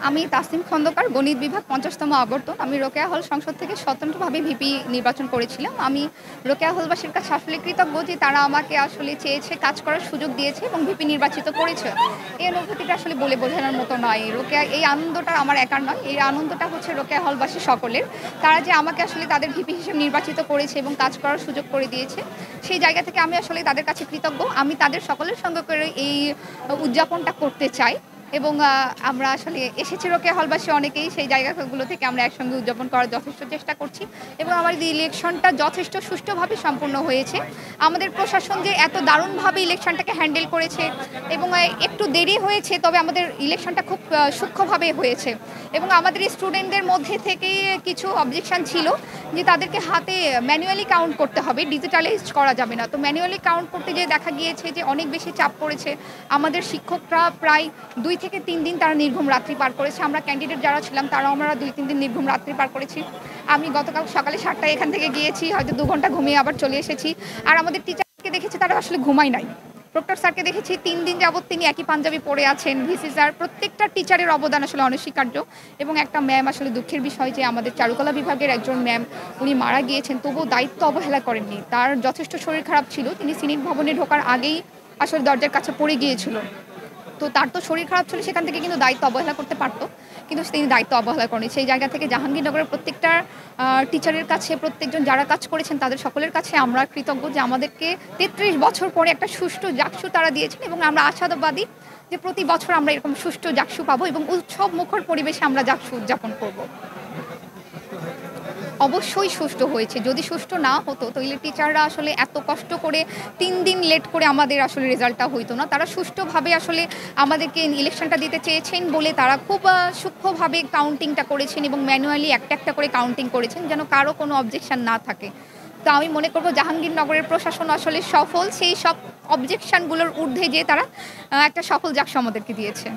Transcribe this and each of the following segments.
আমি তাসনিম খন্দকার, গণিত বিভাগ ৫০তম আবর্তন। আমি রোকেয়া হল সংসদ থেকে স্বতন্ত্রভাবে ভিপি নির্বাচন করেছিলাম। আমি রোকেয়া হলবাসীর কাছে আসলে কৃতজ্ঞ যে তারা আমাকে আসলে চেয়েছে, কাজ করার সুযোগ দিয়েছে এবং ভিপি নির্বাচিত করেছে। এই অনুভূতিটা আসলে বলে বোঝানোর মতো নয়। রোকেয়া এই আনন্দটা আমার একার নয়। এই আনন্দটা হচ্ছে রোকেয়া হলবাসী সকলের। তারা যে আমাকে আসলে তাদের ভিপি হিসেবে নির্বাচিত করেছে এবং কাজ করার সুযোগ করে দিয়েছে, সেই জায়গা থেকে আমি আসলে তাদের কাছে কৃতজ্ঞ। আমি তাদের সকলের সঙ্গে করে এই উদযাপনটা করতে চাই। এবং আমরা আসলে এসেছি রোকেয়া হলবাসী অনেকেই, সেই জায়গাগুলো থেকে আমরা একসঙ্গে উদযাপন করার যথেষ্ট চেষ্টা করছি এবং আমাদের ইলেকশনটা যথেষ্ট সুষ্ঠুভাবে সম্পন্ন হয়েছে। আমাদের প্রশাসন যে এত দারুণভাবে ইলেকশনটাকে হ্যান্ডেল করেছে এবং একটু দেরি হয়েছে, তবে আমাদের ইলেকশনটা খুব সূক্ষ্মভাবে হয়েছে এবং আমাদের স্টুডেন্টদের মধ্যে থেকেই কিছু অবজেকশন ছিল যে তাদেরকে হাতে ম্যানুয়ালি কাউন্ট করতে হবে, ডিজিটালাইজড করা যাবে না। তো ম্যানুয়ালি কাউন্ট করতে গিয়ে দেখা গিয়েছে যে অনেক বেশি চাপ পড়েছে। আমাদের শিক্ষকরা প্রায় ২ থেকে ৩ দিন তারা নির্ঘুম রাত্রি পার করেছে। আমরা ক্যান্ডিডেট যারা ছিলাম তারাও আমরা ২-৩ দিন নির্ঘুম রাত্রি পার করেছি। আমি গতকাল সকালে ৭টায় এখান থেকে গিয়েছি, হয়তো ২ ঘন্টা ঘুমিয়ে আবার চলে এসেছি। আর আমাদের টিচারকে দেখেছি তারা আসলে ঘুমায় নাই। প্রক্টর স্যারকে দেখেছি ৩ দিন যাবৎ তিনি একই পাঞ্জাবি পরে আছেন। ভিসি স্যার, প্রত্যেকটা টিচারের অবদান আসলে অনস্বীকার্য এবং একটা ম্যাম, আসলে দুঃখের বিষয় যে আমাদের চারুকলা বিভাগের একজন ম্যাম উনি মারা গিয়েছেন, তবুও দায়িত্ব অবহেলা করেননি। তার যথেষ্ট শরীর খারাপ ছিল। তিনি সিনেট ভবনে ঢোকার আগেই আসলে দরজার কাছে পড়ে গিয়েছিল। তো তার তো শরীর খারাপ ছিল, সেখান থেকে কিন্তু দায়িত্ব অবহেলা করতে পারতো, কিন্তু তিনি দায়িত্ব অবহেলা করেনি। সেই জায়গা থেকে জাহাঙ্গীরনগরের প্রত্যেকটা টিচারের কাছে, প্রত্যেকজন যারা কাজ করেছেন তাদের সকলের কাছে আমরা কৃতজ্ঞ যে আমাদেরকে ৩৩ বছর পরে একটা সুষ্ঠু জাকসু তারা দিয়েছেন এবং আমরা আশাবাদী যে প্রতি বছর আমরা এরকম সুষ্ঠু জাকসু পাবো এবং উৎসব মুখর পরিবেশে আমরা জাকসু উদযাপন করব। অবশ্যই সুষ্ঠু হয়েছে। যদি সুষ্ঠু না হতো তাহলে টিচাররা আসলে এত কষ্ট করে ৩ দিন লেট করে আমাদের আসলে রেজাল্টটা হইতো না। তারা সুষ্ঠুভাবে আসলে আমাদেরকে ইলেকশনটা দিতে চেয়েছেন বলে তারা খুব সূক্ষ্মভাবে কাউন্টিংটা করেছেন এবং ম্যানুয়ালি একটা, একটা করে কাউন্টিং করেছেন যেন কারো কোনো অবজেকশন না থাকে। তো আমি মনে করব জাহাঙ্গীরনগরের প্রশাসন আসলে সফল। সেই সব অবজেকশনগুলোর ঊর্ধ্বে যেয়ে তারা একটা সফল জাকসু আমাদেরকে দিয়েছে।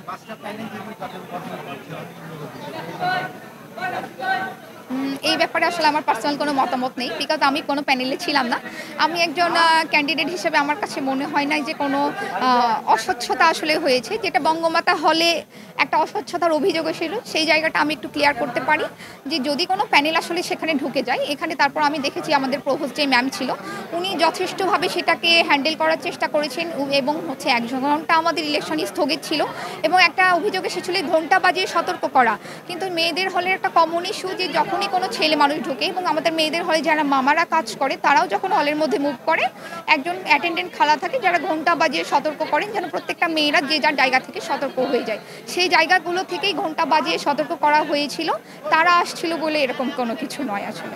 এই ব্যাপারে আসলে আমার পার্সোনাল কোনো মতামত নেই, বিকজ আমি কোনো প্যানেলে ছিলাম না। আমি একজন ক্যান্ডিডেট হিসেবে আমার কাছে মনে হয় নাই যে কোনো অস্বচ্ছতা আসলে হয়েছে। যেটা বঙ্গমাতা হলে একটা অস্বচ্ছতার অভিযোগ ছিল, সেই জায়গাটা আমি একটু ক্লিয়ার করতে পারি যে যদি কোনো প্যানেল আসলে সেখানে ঢুকে যায়, এখানে তারপর আমি দেখেছি আমাদের প্রভোস্ট যে ম্যাম ছিল উনি যথেষ্টভাবে সেটাকে হ্যান্ডেল করার চেষ্টা করেছেন এবং হচ্ছে ১ ঘন্টা আমাদের ইলেকশন স্থগিত ছিল এবং একটা অভিযোগ এসেছিল ঘন্টা বাজিয়ে সতর্ক করা। কিন্তু মেয়েদের হলের একটা কমন ইস্যু যে যখনই কোনো ছেলে মানুষ ঢোকে এবং আমাদের মেয়েদের হলে যারা মামারা কাজ করে তারাও যখন হলের মধ্যে মুভ করে, একজন অ্যাটেন্ডেন্ট খালা থাকে যারা ঘন্টা বাজিয়ে সতর্ক করেন যেন প্রত্যেকটা মেয়েরা যে যার জায়গা থেকে সতর্ক হয়ে যায়। সেই জায়গাগুলো থেকেই ঘন্টা বাজিয়ে সতর্ক করা হয়েছিল। তারা আসছিল বলে এরকম কোনো কিছু নয় আসলে।